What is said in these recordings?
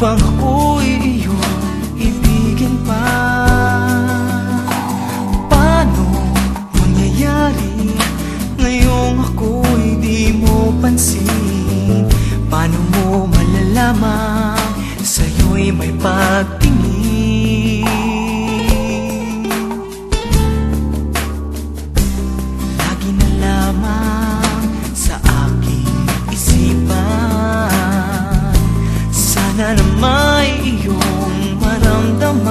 bang ako'y iyong ibigin pa? Paano mangyayari ngayong ako'y di mo pansin? Paano mo malalaman sa'yo'y may pagtingin? Lagi na lamang sa aking isipan, sana na may iyong maramdaman.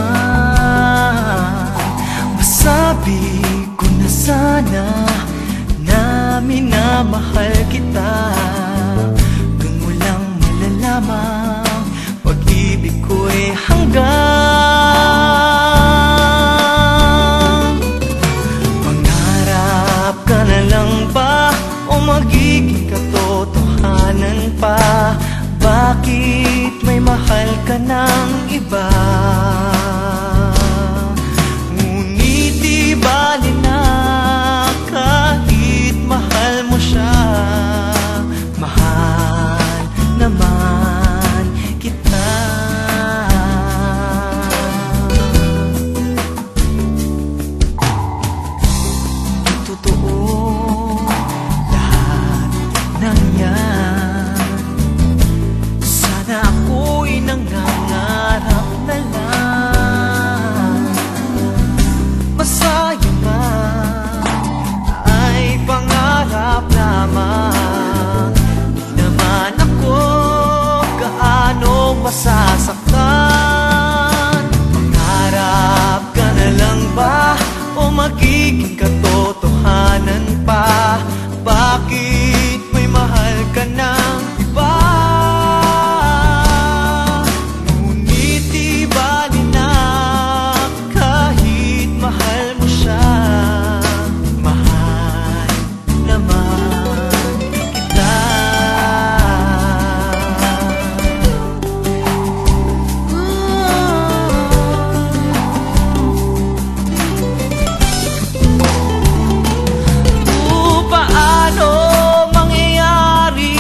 Masabi ko na sana na minamahal kita. Doon mo lang malalaman pag-ibig ko'y hanggang. Pangarap ka na lang ba o magiging katotohanan pa? Bakit may mahal ka ng iba? Ngunit di bali na kahit mahal mo siya. Mahal naman kita. Totoo lahat ng yan. Sana ako'y nangangarap na lang. Masaya man ay pangarap lamang. Di naman ako gaano masasaktan. Pangarap ka na lang ba o magiging katotohanan pa? Bakit may mahal ka ng iba? Ngunit di bali na kahit mahal mo siya. Mahal naman kita. Paano mangyayari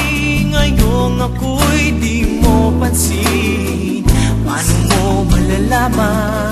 ngayong ako'y di mo pansin? Paano mo malalaman